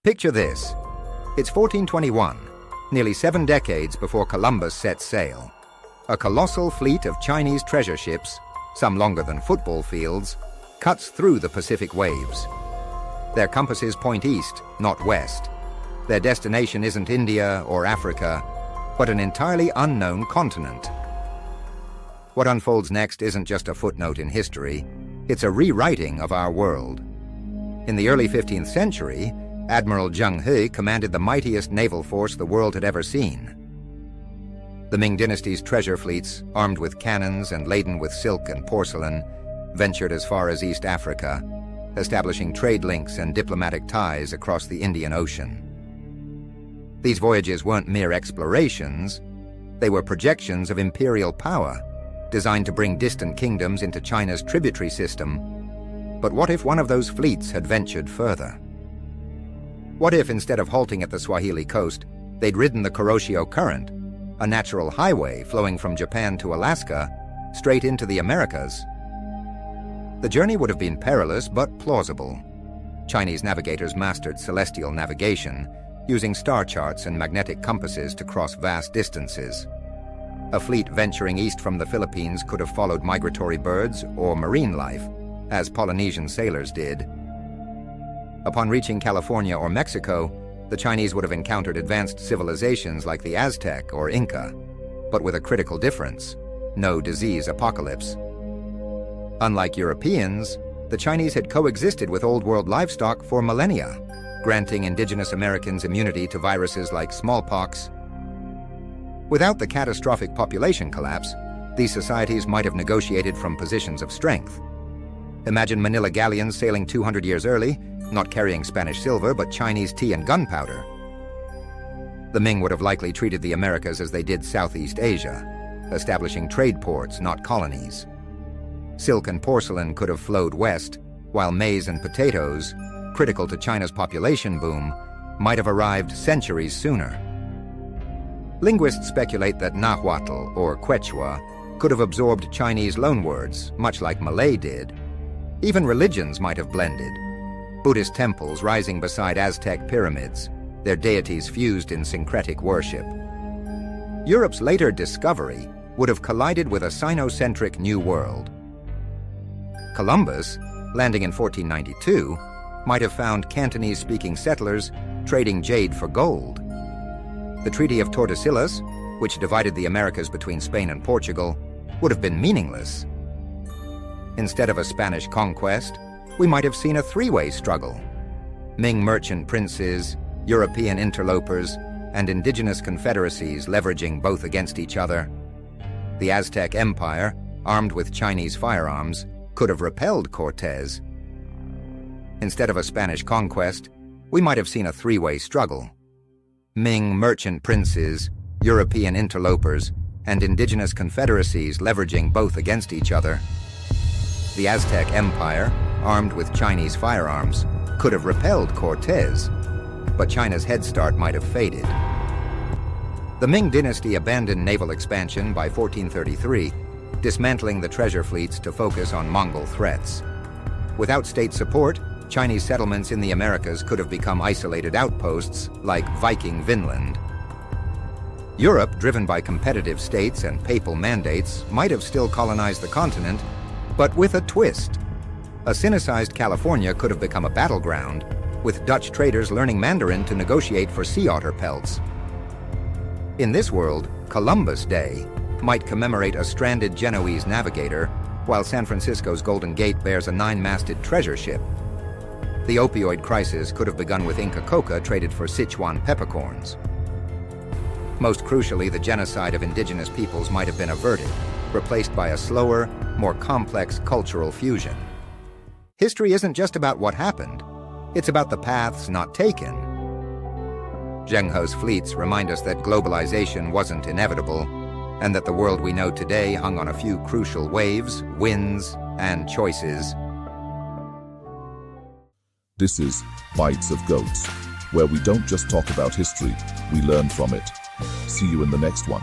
Picture this. It's 1421, nearly 7 decades before Columbus set sail. A colossal fleet of Chinese treasure ships, some longer than football fields, cuts through the Pacific waves. Their compasses point east, not west. Their destination isn't India or Africa, but an entirely unknown continent. What unfolds next isn't just a footnote in history, it's a rewriting of our world. In the early 15th century, Admiral Zheng He commanded the mightiest naval force the world had ever seen. The Ming Dynasty's treasure fleets, armed with cannons and laden with silk and porcelain, ventured as far as East Africa, establishing trade links and diplomatic ties across the Indian Ocean. These voyages weren't mere explorations, they were projections of imperial power, designed to bring distant kingdoms into China's tributary system. But what if one of those fleets had ventured further? What if, instead of halting at the Swahili coast, they'd ridden the Kuroshio Current, a natural highway flowing from Japan to Alaska, straight into the Americas? The journey would have been perilous but plausible. Chinese navigators mastered celestial navigation, using star charts and magnetic compasses to cross vast distances. A fleet venturing east from the Philippines could have followed migratory birds or marine life, as Polynesian sailors did. Upon reaching California or Mexico, the Chinese would have encountered advanced civilizations like the Aztec or Inca, but with a critical difference: no disease apocalypse. Unlike Europeans, the Chinese had coexisted with Old World livestock for millennia, granting indigenous Americans immunity to viruses like smallpox. Without the catastrophic population collapse, these societies might have negotiated from positions of strength. Imagine Manila galleons sailing 200 years early, not carrying Spanish silver but Chinese tea and gunpowder. The Ming would have likely treated the Americas as they did Southeast Asia, establishing trade ports, not colonies. Silk and porcelain could have flowed west, while maize and potatoes, critical to China's population boom, might have arrived centuries sooner. Linguists speculate that Nahuatl, or Quechua, could have absorbed Chinese loanwords, much like Malay did. Even religions might have blended. Buddhist temples rising beside Aztec pyramids, their deities fused in syncretic worship. Europe's later discovery would have collided with a Sinocentric New World. Columbus, landing in 1492, might have found Cantonese-speaking settlers trading jade for gold. The Treaty of Tordesillas, which divided the Americas between Spain and Portugal, would have been meaningless. Instead of a Spanish conquest, we might have seen a three-way struggle: Ming merchant princes, European interlopers, and indigenous confederacies leveraging both against each other. The Aztec Empire, armed with Chinese firearms, could have repelled Cortés. Instead of a Spanish conquest, we might have seen a three-way struggle: Ming merchant princes, European interlopers, and indigenous confederacies leveraging both against each other. The Aztec Empire, armed with Chinese firearms, could have repelled Cortés, but China's head start might have faded. The Ming Dynasty abandoned naval expansion by 1433, dismantling the treasure fleets to focus on Mongol threats. Without state support, Chinese settlements in the Americas could have become isolated outposts like Viking Vinland. Europe, driven by competitive states and papal mandates, might have still colonized the continent, but with a twist. A Sinicized California could have become a battleground, with Dutch traders learning Mandarin to negotiate for sea otter pelts. In this world, Columbus Day might commemorate a stranded Genoese navigator, while San Francisco's Golden Gate bears a 9-masted treasure ship. The opioid crisis could have begun with Inca coca traded for Sichuan peppercorns. Most crucially, the genocide of indigenous peoples might have been averted, replaced by a slower, more complex cultural fusion. History isn't just about what happened, it's about the paths not taken. Zheng He's fleets remind us that globalization wasn't inevitable, and that the world we know today hung on a few crucial waves, winds, and choices. This is Bites of Goats, where we don't just talk about history, we learn from it. See you in the next one.